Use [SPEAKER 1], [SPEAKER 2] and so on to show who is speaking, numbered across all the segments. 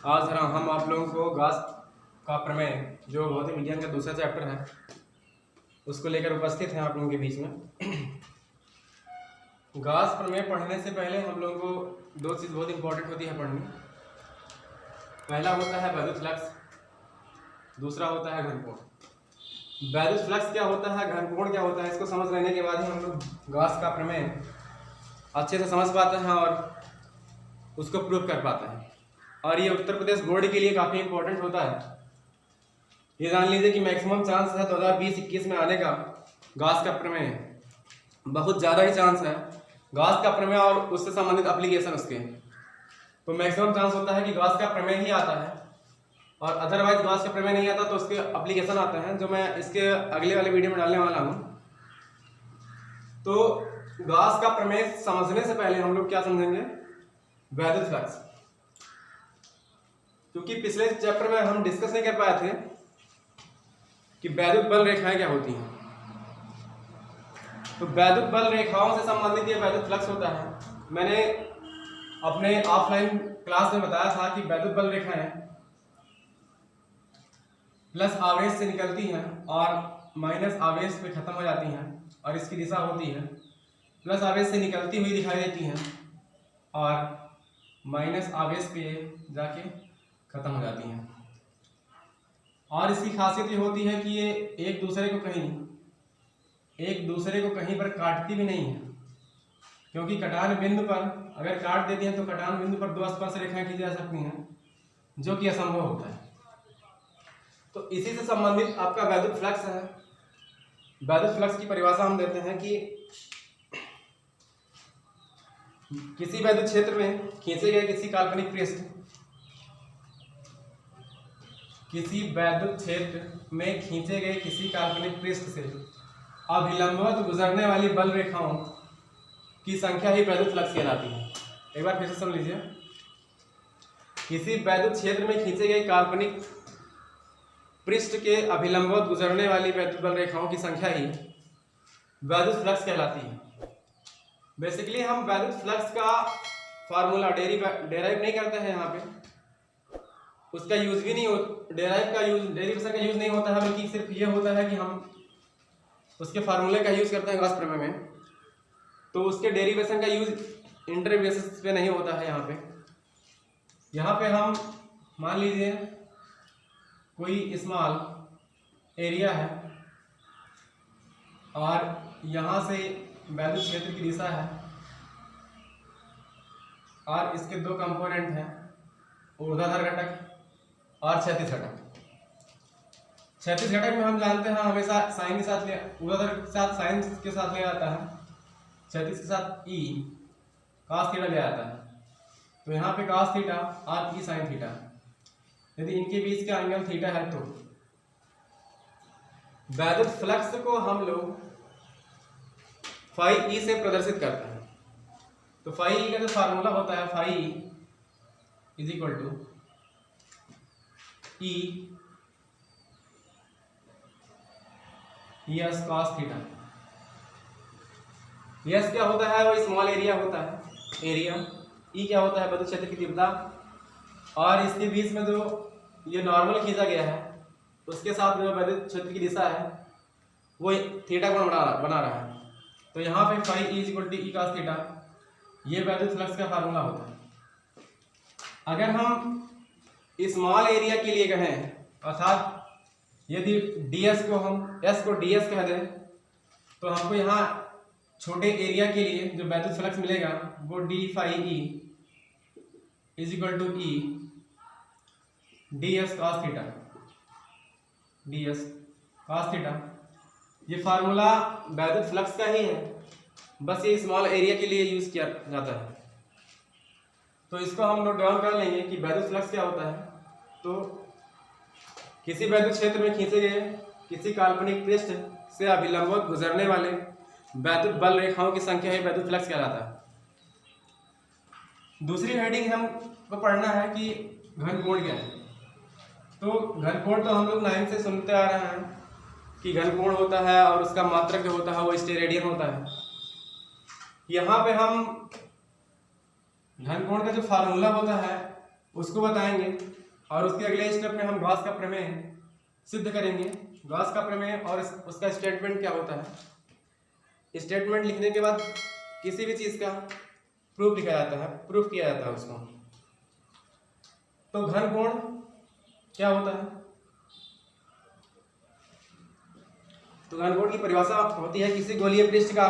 [SPEAKER 1] आज हम आप लोगों को गॉस का प्रमेय जो भौतिक विज्ञान का दूसरा चैप्टर है उसको लेकर उपस्थित हैं आप लोगों के बीच में। गॉस प्रमेय पढ़ने से पहले हम लोगों को दो चीज़ बहुत इंपॉर्टेंट होती है पढ़नी। पहला होता है वैद्युत फ्लक्स, दूसरा होता है घनकोण। वैद्युत फ्लक्स क्या होता है, घनकोण क्या होता है, इसको समझ लेने के बाद ही हम लोग गॉस का प्रमेय अच्छे से समझ पाते हैं और उसको प्रूव कर पाते हैं। और ये उत्तर प्रदेश बोर्ड के लिए काफ़ी इंपॉर्टेंट होता है। ये जान लीजिए कि मैक्सिमम चांस है 2020-21 में आने का गॉस का प्रमेय, बहुत ज़्यादा ही चांस है गॉस का प्रमेय और उससे संबंधित एप्लीकेशन उसके। तो मैक्सिमम चांस होता है कि गॉस का प्रमेय ही आता है और अदरवाइज गॉस का प्रमेय नहीं आता तो उसके एप्लीकेशन आते हैं, जो मैं इसके अगले वाले वीडियो में डालने वाला हूँ। तो गॉस का प्रमेय समझने से पहले हम लोग क्या समझेंगे, वैद्युत फ्लक्स। क्योंकि पिछले चैप्टर में हम डिस्कस नहीं कर पाए थे कि वैद्युत बल रेखाएं क्या होती हैं। तो वैद्युत बल रेखाओं से संबंधित ये वैद्युत फ्लक्स होता है। मैंने अपने ऑफलाइन क्लास में बताया था कि वैद्युत बल रेखाएं प्लस आवेश से निकलती हैं और माइनस आवेश पे खत्म हो जाती हैं, और इसकी दिशा होती है प्लस आवेश से निकलती हुई दिखाई देती हैं और माइनस आवेश पे जाके खत्म हो जाती हैं। और इसकी खासियत ये होती है कि ये एक दूसरे को कहीं पर काटती भी नहीं है, क्योंकि कटान बिंदु पर अगर काट देती हैं तो कटान बिंदु पर दो स्पर्श रेखाएं खींची जा सकती हैं, जो कि असंभव होता है। तो इसी से संबंधित आपका वैद्युत फ्लक्स है। वैद्युत फ्लक्स की परिभाषा हम देते हैं कि किसी वैद्युत क्षेत्र में खींचे गए किसी काल्पनिक पृष्ठ से अभिलंबवत गुजरने वाली बल रेखाओं की संख्या ही वैद्युत फ्लक्स कहलाती है। एक बार फिर से सुन लीजिए, किसी वैद्युत क्षेत्र में खींचे गए काल्पनिक पृष्ठ के अभिलंबवत गुजरने वाली वैद्युत बल रेखाओं की संख्या ही वैद्युत फ्लक्स कहलाती है। बेसिकली हम वैद्युत फ्लक्स का फार्मूला डेराइव नहीं करते हैं यहाँ पे, उसका यूज भी नहीं हो, डेरिवेशन का यूज नहीं होता है, बल्कि सिर्फ ये होता है कि हम उसके फार्मूले का यूज करते हैं गॉस प्रमेय में। तो उसके डेरिवेशन का यूज इंटर बेसिस पे नहीं होता है। यहाँ पे हम मान लीजिए कोई स्मॉल एरिया है और यहाँ से वैद्युत क्षेत्र की दिशा है और इसके दो कंपोनेंट हैं, ऊर्ध्वाधर घटक और क्षैतिज घटक। क्षैतिज घटक में हम जानते हैं हमेशा साइन के साथ ऊर्ध्वाधर के साथ साइन के साथ ले आता है, क्षैतिज के साथ ई cos थीटा ले आता है। तो यहाँ पे cos थीटा और ई साइन थीटा, यदि इनके बीच का एंगल थीटा है तो वैद्युत फ्लक्स को हम लोग फाई ई से प्रदर्शित करते हैं। तो फाई ई का जो फार्मूला होता है, phi is equal to E S cos theta. S क्या होता है, वो स्मॉल एरिया होता है, एरिया। ई क्या होता है, वैद्युत क्षेत्र की तीव्रता। और इसके बीच में जो ये नॉर्मल खींचा गया है उसके साथ जो वैद्युत क्षेत्र की दिशा है वो थीटा कोण बना रहा है। तो यहाँ पे phi E equal to E cos theta, ये वैद्युत फ्लक्स का फार्मूला होता है। अगर हम स्मॉल एरिया के लिए कहें, अर्थात यदि ds को हम s को ds कह दें, तो हमको यहाँ छोटे एरिया के लिए जो वैद्युत फ्लक्स मिलेगा वो d phi E is equal to E ds cos theta, ds cos theta. ये फार्मूला वैद्युत फ्लक्स का ही है, बस ये स्मॉल एरिया के लिए यूज किया जाता है। तो इसको हम नोट डाउन कर लेंगे कि वैद्युत फ्लक्स क्या होता है। तो किसी वैद्युत क्षेत्र में खींचे गए किसी काल्पनिक पृष्ठ से अभिलंबवत गुजरने वाले वैद्युत बल रेखाओं की संख्या ही वैद्युत फ्लक्स कहलाता है। दूसरी हेडिंग हमको पढ़ना है कि घनकोण क्या है। तो घनकोण तो हम लोग 9 से सुनते आ रहे हैं कि घनकोण होता है और उसका मात्रक जो होता है वो स्टेरेडियन होता है। यहाँ पे हम घनकोण का जो फार्मूला होता है उसको बताएंगे और उसके अगले स्टेप में हम गॉस का प्रमेय सिद्ध करेंगे। गॉस का प्रमेय और उसका स्टेटमेंट क्या होता है। स्टेटमेंट लिखने के बाद किसी भी चीज़ का प्रूफ लिखा जाता है, प्रूफ किया जाता है उसको। तो घन कोण क्या होता है? तो घन कोण की परिभाषा होती है किसी गोलीय पृष्ठ का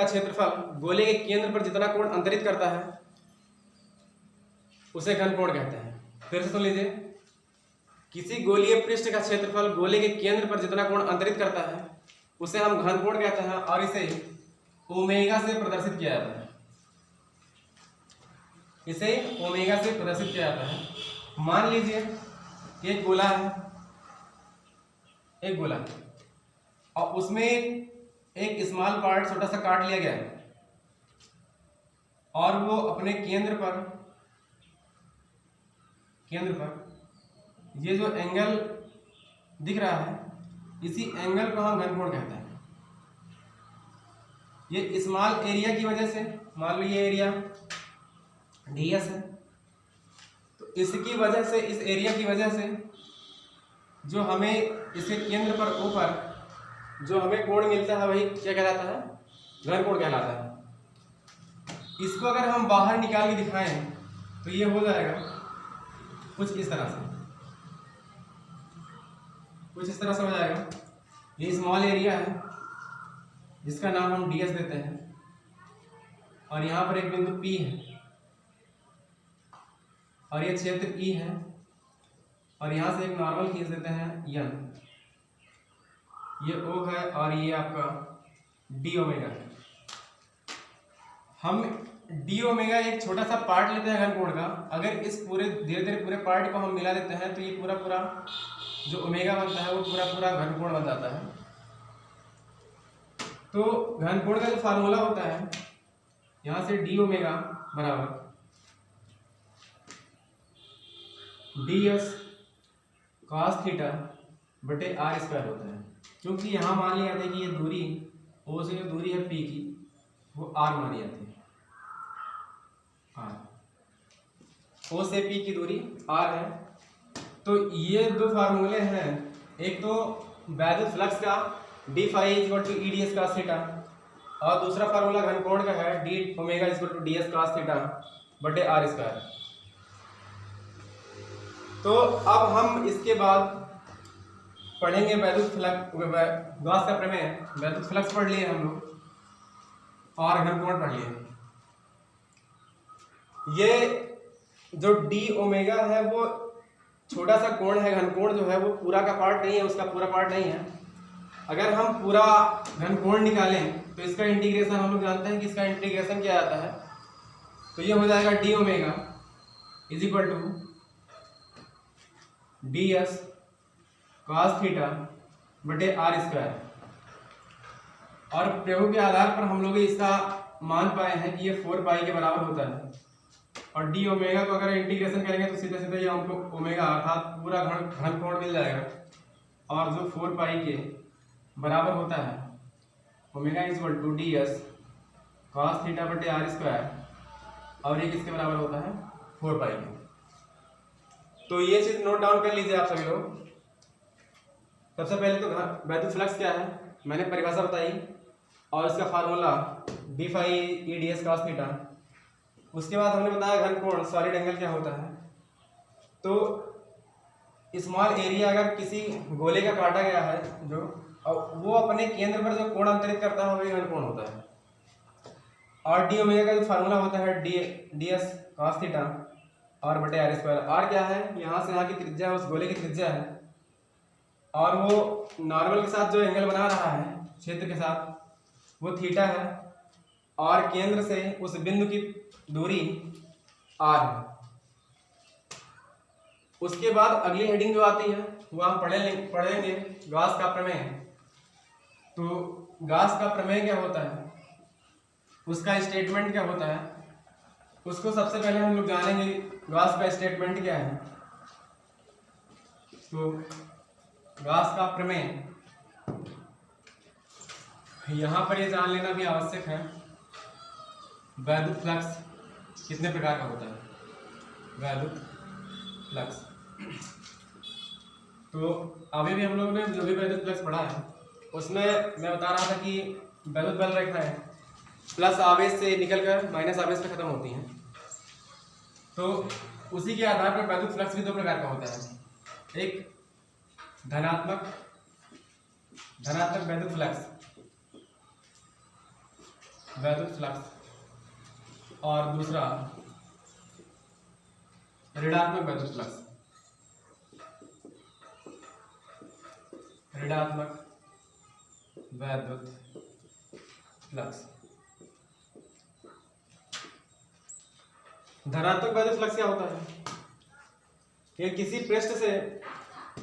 [SPEAKER 1] क्षेत्रफल गोले के केंद्र पर जितना कोण अंतरित करता है उसे घन कोण कहते हैं। फिर से सुन लीजिए, किसी गोलीय पृष्ठ का क्षेत्रफल गोले के केंद्र पर जितना कोण अंतरित करता है उसे हम घन कोण कहते हैं और इसे ओमेगा से प्रदर्शित किया जाता है। इसे ओमेगा से प्रदर्शित किया जाता है। मान लीजिए एक गोला है, एक गोला और उसमें एक स्मॉल पार्ट छोटा सा काट लिया गया है और वो अपने केंद्र पर ये जो एंगल दिख रहा है इसी एंगल को हम घन कोण कहते हैं। ये स्मॉल एरिया की वजह से, मान लो ये एरिया ds है, तो इसकी वजह से, इस एरिया की वजह से जो हमें इसके केंद्र पर ऊपर जो हमें कोण मिलता है वही क्या कहलाता है? घन कोण कहलाता है। इसको अगर हम बाहर निकाल के दिखाएं तो ये हो जाएगा कुछ इस तरह से हो जाएगा। ये स्मॉल एरिया है जिसका नाम हम ds देते हैं और यहाँ पर एक बिंदु P है और ये क्षेत्र E है और यहाँ से एक नॉर्मल खींच देते हैं n, ये O है और ये आपका d ओमेगा है। हम d ओमेगा एक छोटा सा पार्ट लेते हैं घन कोण का। अगर इस पूरे धीरे धीरे पूरे पार्ट को हम मिला देते हैं तो ये पूरा पूरा जो ओमेगा बनता है वो पूरा पूरा घन कोण बन जाता है। तो घन कोण का जो फार्मूला होता है, यहाँ से d ओमेगा बराबर ds cos थीटा बटे r स्क्वायर होता है। क्योंकि यहाँ मान लिया जाता है कि ये दूरी O से जो दूरी है P की वो r मानी जाती है। r O से P की दूरी r है। तो ये दो फार्मूले हैं, एक तो वैद्युत फ्लक्स का d phi equal to e ds cos theta और दूसरा फार्मूला घन कोण का है d omega equal to ds cos theta बटे r स्क्वायर। तो अब हम इसके बाद पढ़ेंगे वैद्युत फ्लक्स, गॉस का प्रमेय। वैद्युत फ्लक्स पढ़ लिए हम लोग और घन कोण पढ़ लिए। ये जो d ओमेगा है वो छोटा सा कोण है, घन कोण जो है वो पूरा का पार्ट नहीं है, उसका पूरा पार्ट नहीं है। अगर हम पूरा घन कोण निकालें तो इसका इंटीग्रेशन हम लोग जानते हैं कि इसका इंटीग्रेशन क्या आता है। तो ये हो जाएगा d omega is equal to ds cos theta बटे r स्क्वायर। और प्रयोग के आधार पर हम लोग इसका मान पाए हैं कि ये 4 पाई के बराबर होता है। और d ओमेगा को अगर इंटीग्रेशन करेंगे तो सीधे सीधे ये हमको ओमेगा अर्थात पूरा घन कोण मिल जाएगा। और जो 4 पाई के बराबर होता है omega equal to ds cos theta बटे r स्क्वायर और ये किसके बराबर होता है? 4 पाई के। तो ये चीज नोट डाउन कर लीजिए आप सभी लोग। सबसे पहले तो वैद्युत फ्लक्स क्या है मैंने परिभाषा बताई और इसका formula d phi e ds cos theta. उसके बाद हमने बताया घन कोण सॉलिड एंगल क्या होता है। तो स्मॉल एरिया अगर किसी गोले का काटा गया है जो, और वो अपने केंद्र पर जो कोण अंतरित करता है वही घन कोण होता है। और d ओमेगा का जो फार्मूला होता है ds cos थीटा और बटे r स्क्वायर। r क्या है? यहाँ से यहाँ की त्रिज्या है, उस गोले की त्रिज्या है और वो नॉर्मल के साथ जो एंगल बना रहा है क्षेत्र के साथ वो थीटा है और केंद्र से उस बिंदु की दूरी r है। उसके बाद अगली हेडिंग जो आती है वो हम पढ़ेंगे गॉस का प्रमेय। तो गॉस का प्रमेय क्या होता है, उसका स्टेटमेंट क्या होता है, उसको सबसे पहले हम लोग जानेंगे गॉस का स्टेटमेंट क्या है। तो गॉस का प्रमेय यहाँ पर ये जान लेना भी आवश्यक है। वैद्युत फ्लक्स कितने प्रकार का होता है वैद्युत फ्लक्स। तो अभी भी हम लोगों ने जो भी वैद्युत फ्लक्स पढ़ा है उसमें मैं बता रहा था कि वैद्युत बल रेखाएं प्लस आवेश से निकलकर माइनस आवेश पे खत्म होती हैं। तो उसी के आधार पर वैद्युत फ्लक्स भी दो प्रकार का होता है, एक धनात्मक वैद्युत फ्लक्स और दूसरा ऋणात्मक वैद्युत फ्लक्स। ऋणात्मक वैद्युत फ्लक्स। धनात्मक वैद्युत फ्लक्स क्या होता है कि किसी पृष्ठ से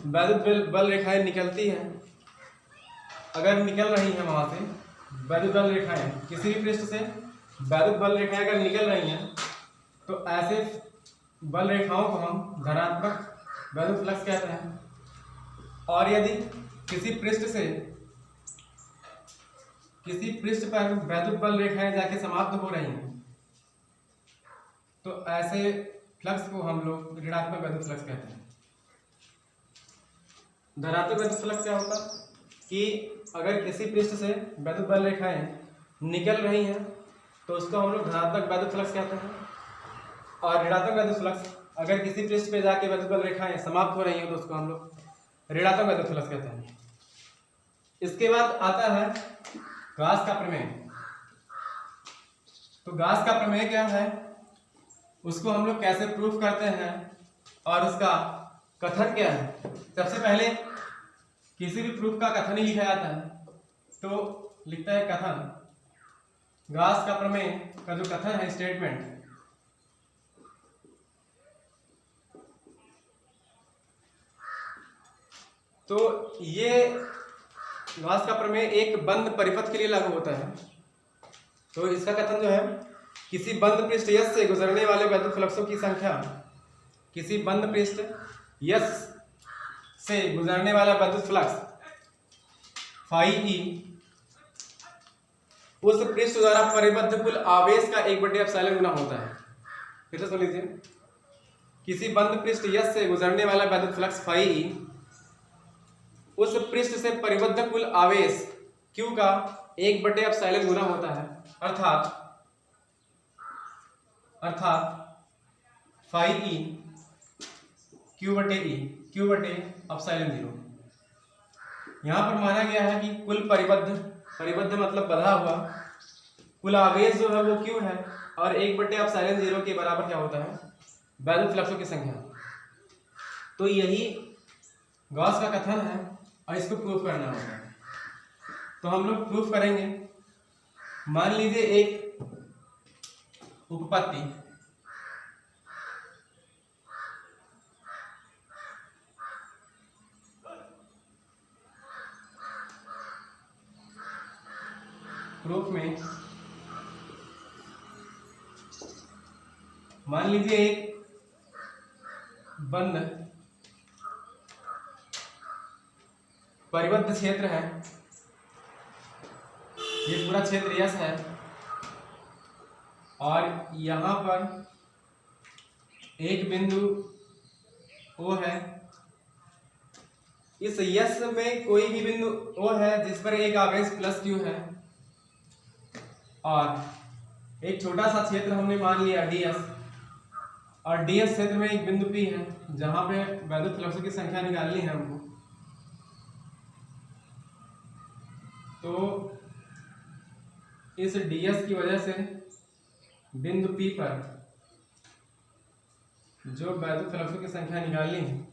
[SPEAKER 1] वैद्युत बल रेखाएं निकलती हैं, अगर निकल रही हैं वहां से वैद्युत बल रेखाएं, किसी भी पृष्ठ से वैद्युत बल रेखाएं अगर निकल रही हैं तो ऐसे बल रेखाओं को हम धनात्मक वैद्युत फ्लक्स कहते हैं। और यदि किसी पृष्ठ पर वैद्युत बल रेखाएं जाके समाप्त हो रही हैं तो ऐसे फ्लक्स को हम लोग ऋणात्मक वैद्युत फ्लक्स कहते हैं। धनात्मक वैद्युत फ्लक्स क्या होता है कि अगर किसी पृष्ठ से वैद्युत बल रेखाएं निकल रही हैं तो उसको हम लोग धनात्मक वैद्युत फ्लक्स कहते हैं। और ऋणात्मक वैद्युत फ्लक्स अगर किसी पृष्ठ पे जाके वैद्युत बल रेखाएं समाप्त हो रही हैं तो उसको हम लोग ऋणात्मक वैद्युत फ्लक्स कहते हैं। इसके बाद आता है गाउस का प्रमेय। तो गाउस का प्रमेय क्या है, उसको हम लोग कैसे प्रूफ करते हैं और उसका कथन क्या है। सबसे पहले किसी भी प्रूफ का कथन ही लिखा जाता है, तो लिखता है कथन। गाउस का प्रमेय का जो कथन है, स्टेटमेंट, तो ये गाउस का प्रमेय एक बंद परिपथ के लिए लागू होता है। तो इसका कथन जो है, किसी बंद पृष्ठ यस से गुजरने वाले वैद्युत फ्लक्सों की संख्या, किसी बंद पृष्ठ यस से गुजरने वाला वैद्युत फ्लक्स फाई ई उस पृष्ठ द्वारा परिबद्ध कुल आवेश का 1/ε गुना होता है। फिर से सुन लीजिए, किसी बंद पृष्ठ यस से गुजरने वाला वैद्युत फ्लक्स फाई ई उस पृष्ठ से परिबद्ध कुल आवेश Q का 1/ε गुना होता है, अर्थात फाई ई Q/ε0। यहाँ पर माना गया है कि कुल परिबद्ध मतलब बधा हुआ कुल आवेश जो है वो Q है और 1/ε0 के बराबर क्या होता है, वैद्युत फ्लक्सों की संख्या। तो यही गॉस का कथन है और इसको प्रूफ करना होगा। तो हम लोग प्रूफ करेंगे। मान लीजिए एक उपपत्ति, प्रूफ में मान लीजिए एक बंद परिबद्ध क्षेत्र है, ये पूरा क्षेत्र यस है और यहाँ पर एक बिंदु O है। इस यस में कोई भी बिंदु O है जिस पर एक आवेश प्लस Q है और एक छोटा सा क्षेत्र हमने मान लिया ds, और ds क्षेत्र में एक बिंदु P है जहां पे वैद्युत फ्लक्सों की संख्या निकालनी है हमको। तो इस ds की वजह से बिंदु P पर जो वैद्युत फ्लक्सों की संख्या निकालनी है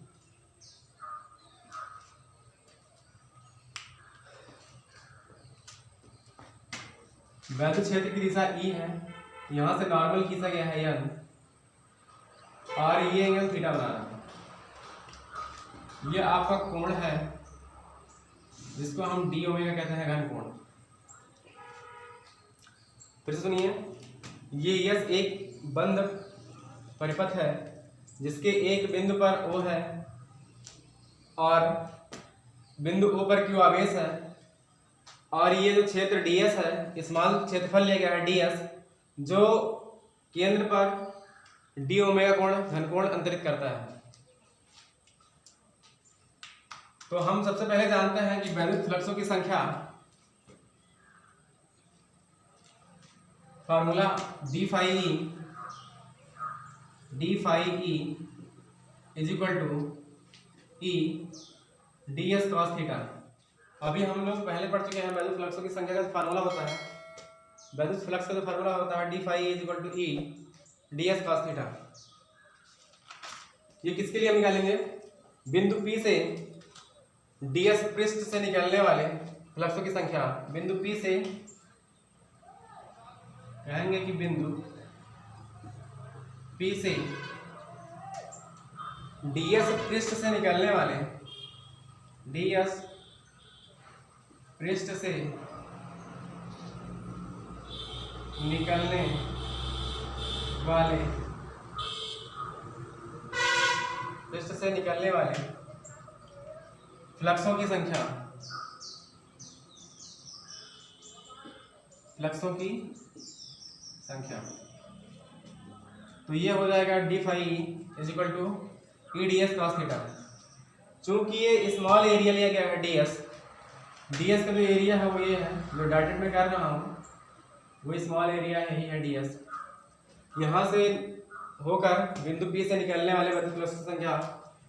[SPEAKER 1] वैद्युत क्षेत्र की दिशा E है, यहां से नॉर्मल खींचा गया है n और ये एंगल थीटा बना रहा है। ये आपका कोण है जिसको हम डी ओमेगा कहते हैं, घन कोण। फिर से सुनिए, ये यस एक बंद परिपथ है जिसके एक बिंदु पर O है और बिंदु O पर Q आवेश है और ये जो क्षेत्र ds है, स्मॉल क्षेत्रफल लिया गया है ds, जो केंद्र पर डी ओमेगा कोण घन कोण अंतरित करता है। तो हम सबसे पहले जानते हैं कि वैद्युत फ्लक्सों की संख्या, formula D phi E is equal to E D S cos theta. अभी हम लोग पहले पढ़ चुके हैं वैद्युत फ्लक्सों की संख्या का फार्मूला होता है, वैद्युत फ्लक्स का जो फार्मूला होता है D phi is equal to E D S cos theta. ये किसके लिए हम निकालेंगे? बिंदु P से ds पृष्ठ से निकलने वाले फ्लक्सों की संख्या। बिंदु P से कहेंगे कि बिंदु P से ds पृष्ठ से निकलने वाले, ds पृष्ठ से निकलने वाले, पृष्ठ से निकलने वाले फ्लक्सों की संख्या, फ्लक्सों की संख्या। तो ये हो जाएगा D phi is equal to E D S cos theta. चूंकि ये स्मॉल एरिया लिया गया है ds का जो एरिया है वो ये है, जो डॉटेड में कर रहा हूँ वो स्मॉल एरिया है, ही है ds। यहाँ से होकर बिंदु P से निकलने वाले वैद्युत फ्लक्स की संख्या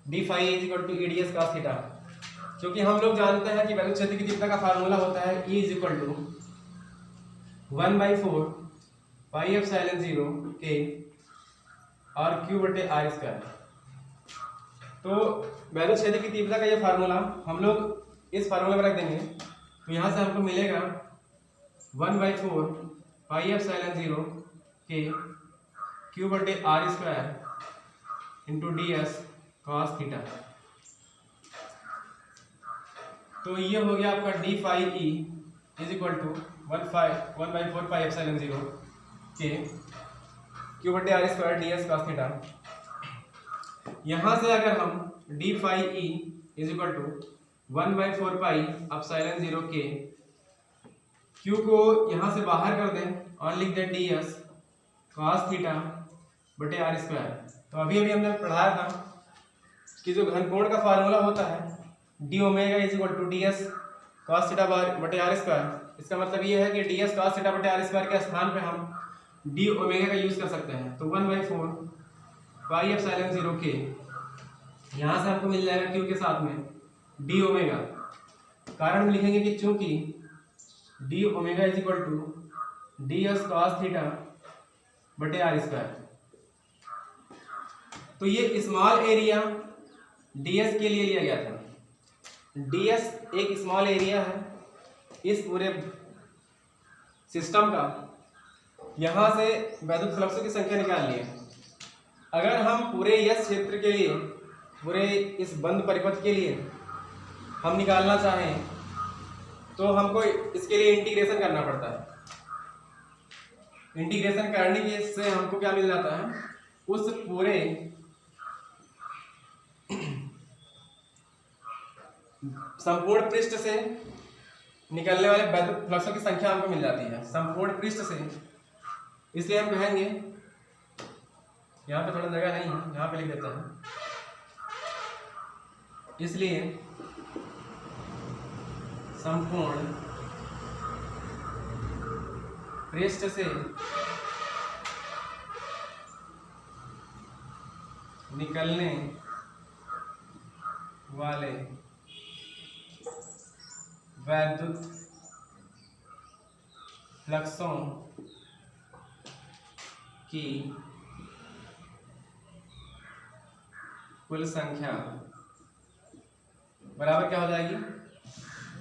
[SPEAKER 1] D phi is equal to E D S cos theta. क्योंकि हम लोग जानते हैं कि वैद्युत क्षेत्र की तीव्रता का फार्मूला होता है E is equal to 1/4 pi epsilon 0 के और Q बटे R स्क्वायर। तो वैद्युत क्षेत्र की तीव्रता का ये फार्मूला हम लोग इस फार्मूला में रख देंगे। तो यहाँ से हमको मिलेगा 1/4 पाई एप्सिलॉन 0 के Q बटे R square into DS cos theta. तो ये हो गया आपका D phi E is equal to 1/4 pi epsilon 0 के Q बटे R square D S cos theta. यहाँ से अगर हम D phi E is equal to 1/4 pi epsilon 0 के Q को यहाँ से बाहर कर दें और लिख दें डी एस कॉस थीटा बटे R स्क्वायर। तो अभी हमने पढ़ाया था कि जो घनकोण का फार्मूला होता है D omega is equal to D S cos theta बटे आर स्क्वायर। इसका मतलब ये है कि डी एस कॉस थीटा बटे आर स्क्वायर के स्थान पे हम डी ओमेगा का यूज कर सकते हैं। तो 1/4 पाई एप्सिलॉन 0 के यहाँ से हमको मिल जाएगा क्यू के साथ में डी ओमेगा। कारण में लिखेंगे कि चूंकि D omega is equal to D S cos theta बटे आर स्क्वायर। तो ये स्मॉल एरिया ds के लिए लिया गया था। ds एक स्मॉल एरिया है इस पूरे सिस्टम का। यहाँ से वैद्युत फ्लक्सों की संख्या निकाल लिए। अगर हम पूरे यस क्षेत्र के लिए, पूरे इस बंद परिपथ के लिए हम निकालना चाहें तो हमको इसके लिए इंटीग्रेशन करना पड़ता है। इंटीग्रेशन करने के से हमको क्या मिल जाता है, उस पूरे संपूर्ण पृष्ठ से निकलने वाले वैद्युत फ्लक्सों की संख्या हमको मिल जाती है संपूर्ण पृष्ठ से। इसलिए हम कहेंगे, यहाँ पे थोड़ा जगह नहीं है, यहाँ पे लिख देते हैं। इसलिए संपूर्ण पृष्ठ से निकलने वाले वैद्युत फ्लक्सों की कुल संख्या बराबर क्या हो जाएगी,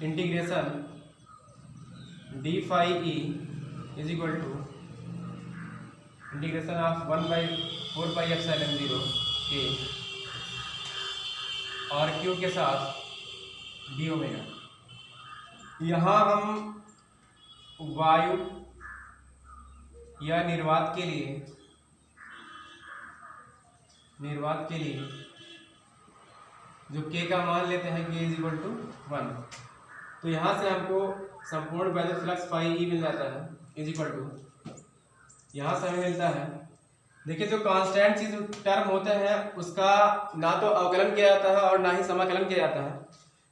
[SPEAKER 1] integration D phi E is equal to integration of 1/4 pi epsilon 0 के और क्यू के साथ डी ओमेगा। यहाँ हम वायु या निर्वात के लिए जो k का मान लेते हैं k इज इक्वल टू 1। तो यहाँ से हमको संपूर्ण वैद्युत फ्लक्स फाई ई मिल जाता है इज इक्वल टू, यहाँ से हमें मिलता है देखिए जो कांस्टेंट चीज टर्म होते हैं उसका ना तो अवकलन किया जाता है और ना ही समाकलन किया जाता है,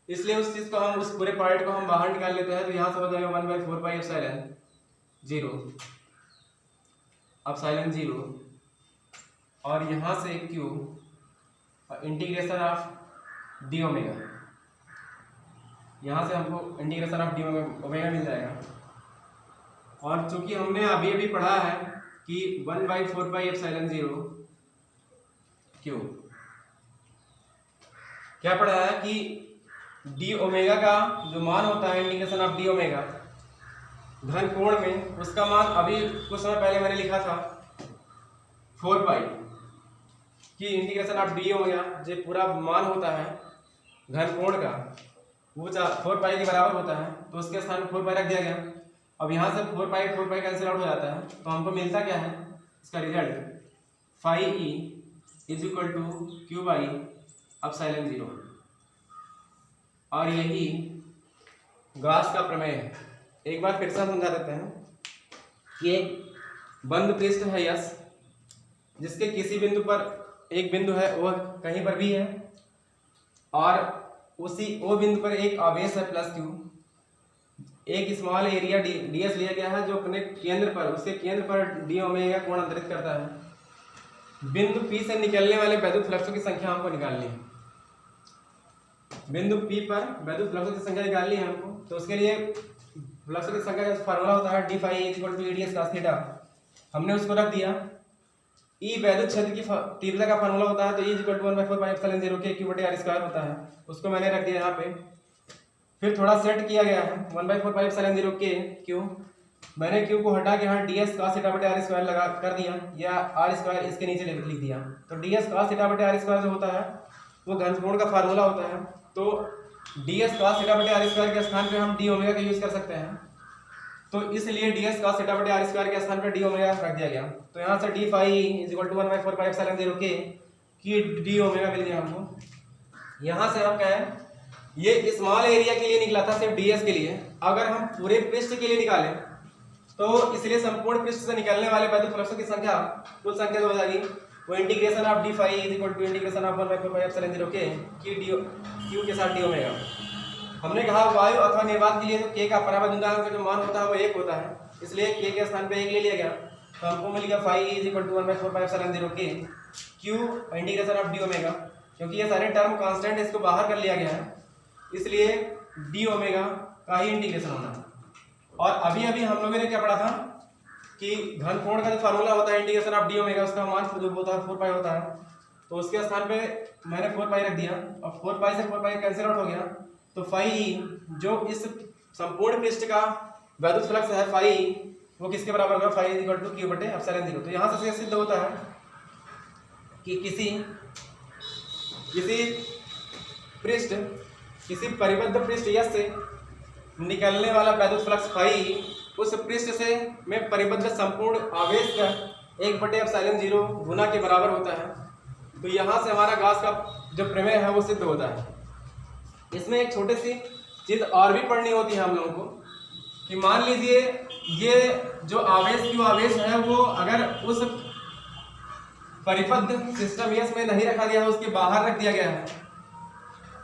[SPEAKER 1] इसलिए उस चीज को हम उस पूरे पार्ट को हम बाहर निकाल लेते हैं। तो यहाँ से हो जाएगा 1/4 एप्सिलॉन 0 एप्सिलॉन 0 और यहाँ से Q integration of D omega, यहाँ से हमको इंटीग्रेशन ऑफ डी ओमेगा मिल जाएगा। और चूंकि हमने अभी अभी पढ़ा है कि 1/4 एप्सिलॉन 0 क्यू क्या पढ़ा है कि डी ओमेगा का जो मान होता है इंटीग्रेशन ऑफ डी ओमेगा घन कोण में, उसका मान अभी कुछ समय पहले मैंने लिखा था 4 पाई कि इंटीग्रेशन ऑफ डी ओमेगा जो पूरा मान होता है घन कोण का वो 4 पाई के बराबर होता है, तो उसके स्थान में 4 पाई रख दिया गया। अब यहाँ से 4 पाई कैंसिल आउट हो जाता है, तो हमको मिलता क्या है इसका result phi E is equal to Q by epsilon 0। और यही गॉस का प्रमेय है। एक बार फिर से हम समझा देते हैं कि एक बंद पृष्ठ है यस, जिसके किसी बिंदु पर एक बिंदु है वो कहीं पर भी है और उसी वो बिंदु पर एक आवेश है प्लस क्यू, एक स्मॉल एरिया ds लिया गया है जो अपने केंद्र पर उसके केंद्र पर डी ओमेगा कोण अंतरित करता है। बिंदु P से निकलने वाले वैद्युत फ्लक्सों की संख्या हमको निकालनी है। बिंदु P पर वैद्युत फ्लक्सों की संख्या निकालनी है हमको, तो उसके लिए फ्लक्सों की संख्या का फार्मूला होता है d phi is equal to ds cos theta. हमने उसको रख दिया। E वैद्युत क्षेत्र की तीव्रता का फार्मूला होता है, तो E is equal to 1/4 epsilon 0 के q बटे r स्क्वायर होता है, उसको मैंने रख दिया यहाँ पे। फिर थोड़ा सेट किया गया है 1/4 एप्सिलॉन 0 के q, मैंने q को हटा के यहाँ ds cos थीटा बटे r स्क्वायर लगा कर दिया, या r स्क्वायर इसके नीचे लिख दिया। तो ds cos थीटा बटे r स्क्वायर जो होता है वो घनकोण का फार्मूला होता है, तो ds cos थीटा बटे r स्क्वायर के स्थान पे हम d ओमेगा का यूज कर सकते हैं, तो इसलिए ds cos थीटा बटे r स्क्वायर के स्थान पे d ओमेगा रख दिया गया। तो यहाँ से d phi is equal to 1/4 epsilon 0 के की d ओमेगा मिल गया हमको। यहाँ से हम क्या है ये स्मॉल एरिया के लिए निकला था सिर्फ ds के लिए, अगर हम पूरे पृष्ठ के लिए निकालें तो इसलिए संपूर्ण पृष्ठ से निकलने वाले वैद्युत फ्लक्सों की संख्या कुल संख्या जो हो जाएगी वो integration of D phi is equal to integration of 1/4 epsilon 0 के की डी क्यू के साथ डी ओमेगा। हमने कहा वायु अथवा निर्वात के लिए तो k का परावैद्युतांक का जो मान होता है वो 1 होता है, इसलिए k के स्थान पे 1 ले लिया गया। तो हमको मिल गया phi is equal to 1/4 epsilon 0 के Q integration of D omega. क्योंकि ये सारे टर्म कांस्टेंट इसको बाहर कर लिया गया है, इसलिए डी ओमेगा का ही इंटीग्रेशन होना है। और अभी अभी हम लोगों ने क्या पढ़ा था कि घन कोण का जो फार्मूला होता है इंटीग्रेशन ऑफ डी ओमेगा, उसका मान जो होता है 4 पाई होता है, तो उसके स्थान पे मैंने 4 पाई रख दिया और 4 पाई से 4 पाई कैंसिल आउट हो गया। तो फाई जो इस संपूर्ण पृष्ठ का वैद्युत फ्लक्स है फाई वो किसके बराबर होगा, phi is equal to Q बटे एप्सिलॉन 0। तो यहाँ से सिद्ध होता है कि किसी परिबद्ध पृष्ठ यस से निकलने वाला वैद्युत फ्लक्स फाई उस पृष्ठ से में परिबद्ध संपूर्ण आवेश का 1/एप्सिलॉन 0 गुना के बराबर होता है। तो यहाँ से हमारा गॉस का जो प्रमेय है वो सिद्ध होता है। इसमें एक छोटी सी चीज और भी पढ़नी होती है हम लोगों को कि मान लीजिए ये जो आवेश है वो अगर उस परिबद्ध सिस्टम यस में नहीं रखा गया है, उसके बाहर रख दिया गया है,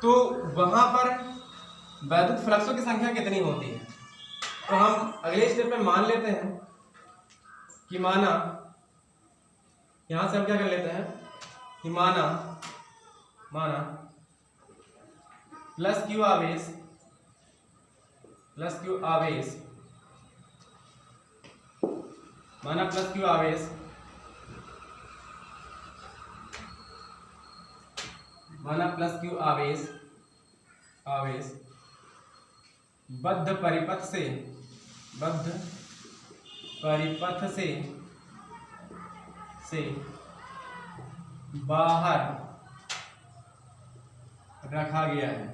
[SPEAKER 1] तो वहां पर वैद्युत फ्लक्सों की संख्या कितनी होती है। तो हम अगले स्टेप में मान लेते हैं कि माना यहां से हम क्या कर लेते हैं कि माना प्लस क्यू आवेश माना प्लस क्यू आवेश बद्ध परिपथ से बाहर रखा गया है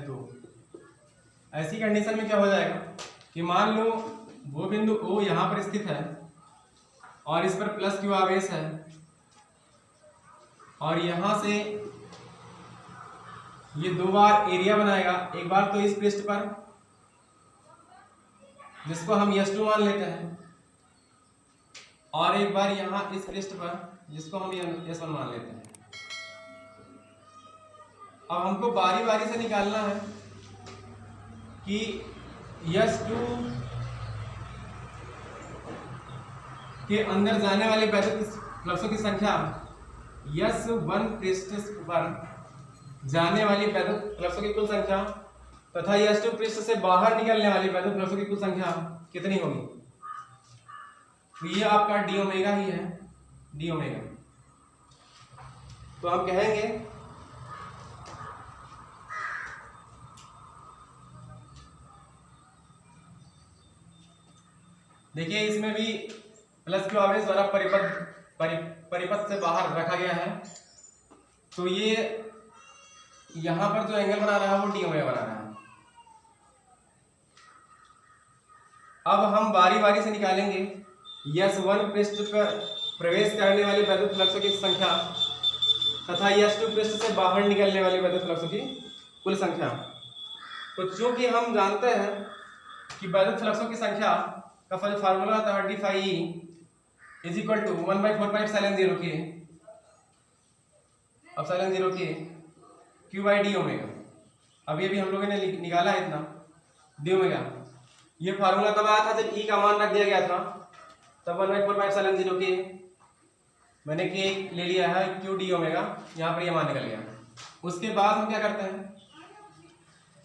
[SPEAKER 1] तो ऐसी कंडीशन में क्या हो जाएगा कि मान लो वो बिंदु O यहाँ पर स्थित है और इस पर प्लस क्यू आवेश है, और यहां से ये 2 बार एरिया बनाएगा। एक बार तो इस पृष्ठ पर जिसको हम S2 मान लेते हैं, और एक बार यहाँ इस पृष्ठ पर, जिसको हम S1 मान लेते हैं। अब हमको बारी बारी से निकालना है कि S2 के अंदर जाने वाले वैद्युत फ्लक्सों की संख्या S1 पृष्ठ पर जाने वाली वैद्युत फ्लक्सों की कुल संख्या तथा S2 पृष्ठ से बाहर निकलने वाली वैद्युत फ्लक्सों की कुल संख्या कितनी होगी। तो ये आपका डी ओमेगा ही है, डी ओमेगा। तो हम कहेंगे देखिए इसमें भी प्लस क्यू आवेश द्वारा परिपथ से बाहर रखा गया है। तो ये यहां पर जो एंगल बना रहा है वो डी ओमेगा बना रहा है। अब हम बारी बारी से निकालेंगे S1 पृष्ठ पर प्रवेश करने वाली वैद्युत फ्लक्सों की संख्या तथा S2 पृष्ठ से बाहर निकलने वाली वैद्युत फ्लक्सों की कुल संख्या। तो चूंकि हम जानते हैं कि वैद्युत फ्लक्सों की संख्या का फार्मूला था d phi e is equal to 1/4 epsilon 0 के q बाई डी ओमेगा। अभी हम लोगों ने निकाला है इतना डी ओमेगा। ये फार्मूला कब आया था, जब ई का मान रख दिया गया था, तब 1/4 एप्सिलॉन 0 के मैंने के ले लिया है क्यू डी ओमेगा, यहाँ पर ये मान निकल गया। उसके बाद हम क्या करते हैं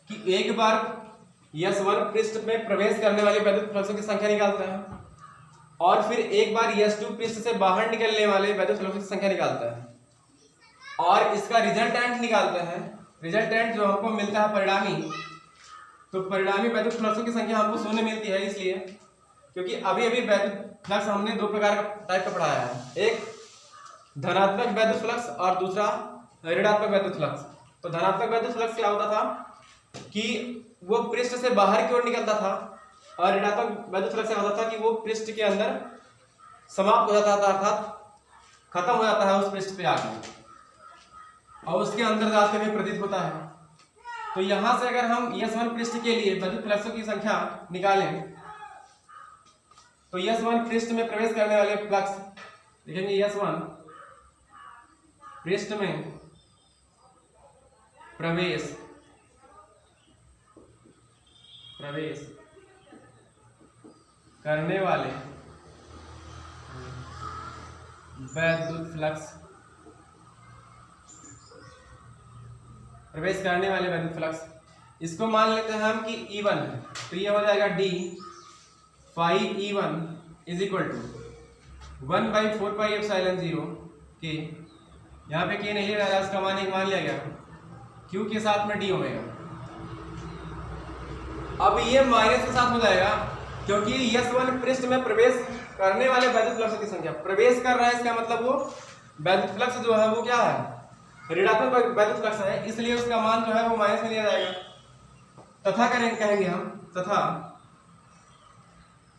[SPEAKER 1] कि एक बार S1 पृष्ठ में प्रवेश करने वाले वैद्युत फ्लक्सों की संख्या निकालते हैं और फिर एक बार S2 पृष्ठ से बाहर निकलने वाले वैद्युत फ्लक्सों की संख्या निकालते हैं और इसका रिजल्टेंट निकालते हैं। रिजल्टेंट जो हमको मिलता है परिणामी, तो परिणामी वैद्युत फ्लक्सों की संख्या हमको शून्य मिलती है, इसलिए क्योंकि अभी वैद्युत फ्लक्स हमने दो प्रकार का टाइप का पढ़ाया है, एक धनात्मक वैद्युत फ्लक्स और दूसरा ऋणात्मक वैद्युत फ्लक्स। तो धनात्मक वैद्युत फ्लक्स क्या होता था कि वो पृष्ठ से बाहर की ओर निकलता था और ऋणात्मक वैद्युत फ्लक्स क्या होता था कि वो पृष्ठ के अंदर समाप्त हो जाता था, अर्थात खत्म हो जाता है उस पृष्ठ पे आके और उसके अंदर जाते हुए प्रतीत होता है। तो यहां से अगर हम S1 पृष्ठ के लिए वैद्युत फ्लक्सों की संख्या निकालें तो S1 पृष्ठ में प्रवेश करने वाले फ्लक्स देखेंगे, S1 पृष्ठ में प्रवेश करने वाले वैद्युत फ्लक्स इसको मान लेते हैं हम कि E1 है, तो ये हो जाएगा d phi E1 is equal to 1/4 pi epsilon 0 के, यहाँ पे के नहीं लिया जा रहा, इसका मान एक मान लिया गया Q के साथ में डी ओमेगा। अब ये माइनस के साथ हो जाएगा क्योंकि S1 पृष्ठ में प्रवेश करने वाले वैद्युत फ्लक्स की संख्या प्रवेश कर रहा है, इसका मतलब वो वैद्युत फ्लक्स जो है वो क्या है, ऋणात्मक वैद्युत फ्लक्स है, इसलिए उसका मान जो है वो माइनस में लिया जाएगा। तथा कहेंगे हम, तथा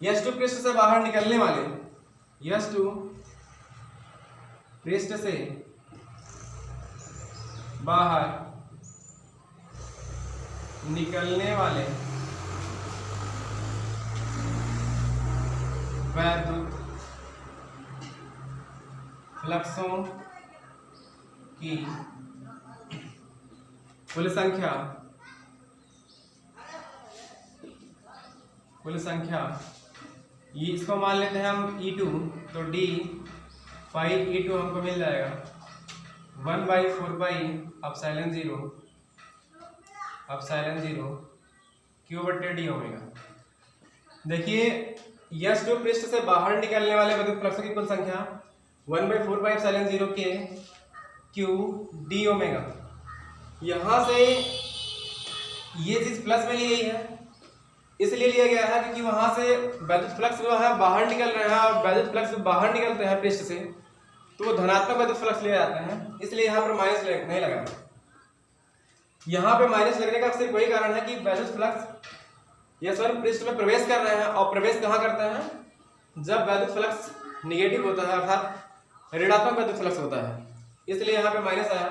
[SPEAKER 1] S2 पृष्ठ से बाहर निकलने वाले S2 पृष्ठ से बाहर निकलने वाले वैद्युत फ्लक्सों की कुल ये इसको मान लेते हैं हम E2, तो d phi E2 हमको मिल जाएगा 1/4 पाई एप्सिलॉन 0 q/d ओमेगा। देखिए S2 पृष्ठ से बाहर निकलने वाले वैद्युत फ्लक्सों की कुल संख्या 1/4 पाई एप्सिलॉन 0 के q d ओमेगा। यहाँ से ये चीज प्लस में ली गई है, इसलिए लिया गया है क्योंकि वहां से वैद्युत फ्लक्स जो है बाहर निकल रहे हैं और वैद्युत फ्लक्स बाहर निकलते हैं पृष्ठ से तो वो धनात्मक वैद्युत फ्लक्स ले जाते हैं, इसलिए यहाँ पर माइनस नहीं लगा। यहाँ पे माइनस लगने का सिर्फ वही कारण है कि वैद्युत फ्लक्स S1 पृष्ठ में प्रवेश कर रहे हैं और प्रवेश कहाँ करते हैं, जब वैद्युत फ्लक्स निगेटिव होता है अर्थात ऋणात्मक वैद्युत फ्लक्स होता है, इसलिए यहाँ पे माइनस आया।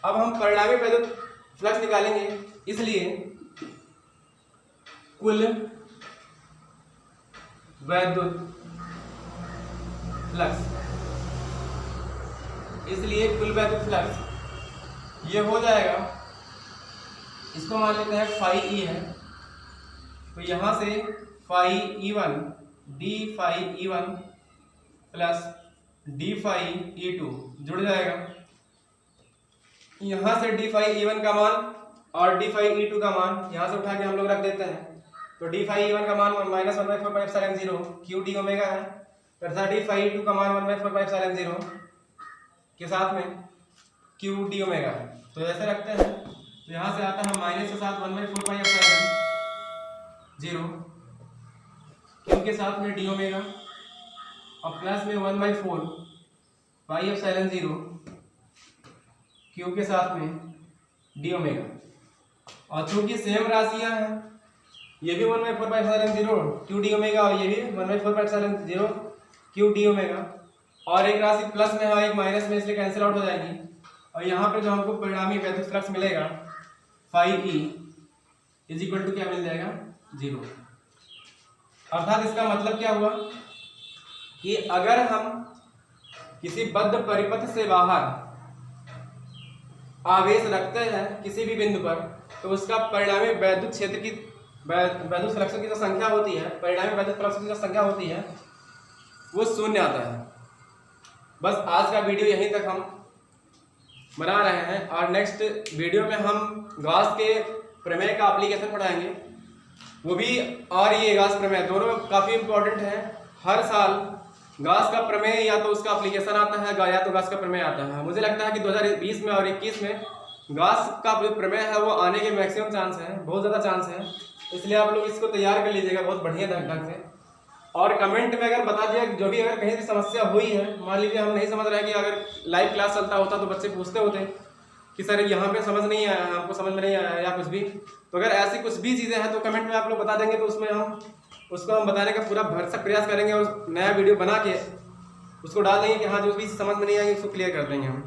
[SPEAKER 1] अब हम परिणामी वैद्युत फ्लक्स निकालेंगे, इसलिए कुल वैद्युत फ्लक्स, इसलिए कुल वैद्युत फ्लक्स ये हो जाएगा, इसको मान लेते हैं फाई ई है, तो यहाँ से phi E1 D phi E1 plus D phi E2 जुड़ जाएगा। यहाँ से डी फाई E1 का मान और डी फाई E2 का मान यहाँ से उठा के हम लोग रख देते हैं, तो डी फाई E1 का मान -1/4πε0 क्यू डी ओमेगा है, तथा डी फाई E2 का मान 1/4πε0 के साथ में क्यू डी ओमेगा है। तो ऐसे रखते हैं, तो यहाँ से आता है माइनस के साथ 1/4πε0 क्यू के साथ में डी ओमेगा और प्लस में 1/4πε0 क्यू के साथ में डी ओमेगा। और चूंकि सेम राशियां हैं, ये भी 1/4πε0 क्यू डी ओमेगा और ये भी 1/4πε0 क्यू डी ओमेगा, और एक राशि प्लस में है एक माइनस में, इसलिए कैंसिल आउट हो जाएगी। और यहाँ पे जो हमको परिणामी वैद्युत फ्लक्स मिलेगा phi E is equal to क्या मिल जाएगा 0। अर्थात इसका मतलब क्या हुआ कि अगर हम किसी बद्ध परिपथ से बाहर आवेश रखते हैं किसी भी बिंदु पर, तो उसका परिणामी वैद्युत क्षेत्र की वैद्युत फ्लक्स की जो संख्या होती है, परिणामी वैद्युत फ्लक्स की जो संख्या होती है वो शून्य आता है। बस आज का वीडियो यहीं तक हम बना रहे हैं, और नेक्स्ट वीडियो में हम गॉस के प्रमेय का एप्लीकेशन पढ़ाएंगे, वो भी, और ये गॉस प्रमेय दोनों काफ़ी इंपॉर्टेंट है। हर साल गॉस का प्रमेय या तो उसका एप्लीकेशन आता है या तो गॉस का प्रमेय आता है। मुझे लगता है कि 2020 में और 21 में गॉस का प्रमेय है वो आने के मैक्सिमम चांस है, बहुत ज़्यादा चांस है, इसलिए आप लोग इसको तैयार कर लीजिएगा बहुत बढ़िया ढंग से। और कमेंट में अगर बता दिया जो भी अगर कहीं भी समस्या हुई है, मान लीजिए हम नहीं समझ रहे हैं कि अगर लाइव क्लास चलता होता तो बच्चे पूछते होते कि सर यहाँ पे समझ नहीं आया, हमको समझ में नहीं आया या कुछ भी, तो अगर ऐसी कुछ भी चीज़ें हैं तो कमेंट में आप लोग बता देंगे, तो उसमें उसको हम बताने का पूरा भरसक प्रयास करेंगे और नया वीडियो बना के उसको डाल देंगे कि हाँ जो भी समझ में नहीं आएगी उसको क्लियर कर देंगे हम।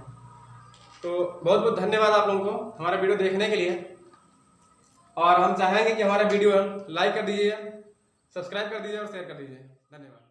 [SPEAKER 1] तो बहुत बहुत धन्यवाद आप लोगों को हमारा वीडियो देखने के लिए, और हम चाहेंगे कि हमारा वीडियो लाइक कर दीजिए, सब्सक्राइब कर दीजिए और शेयर कर दीजिए। धन्यवाद।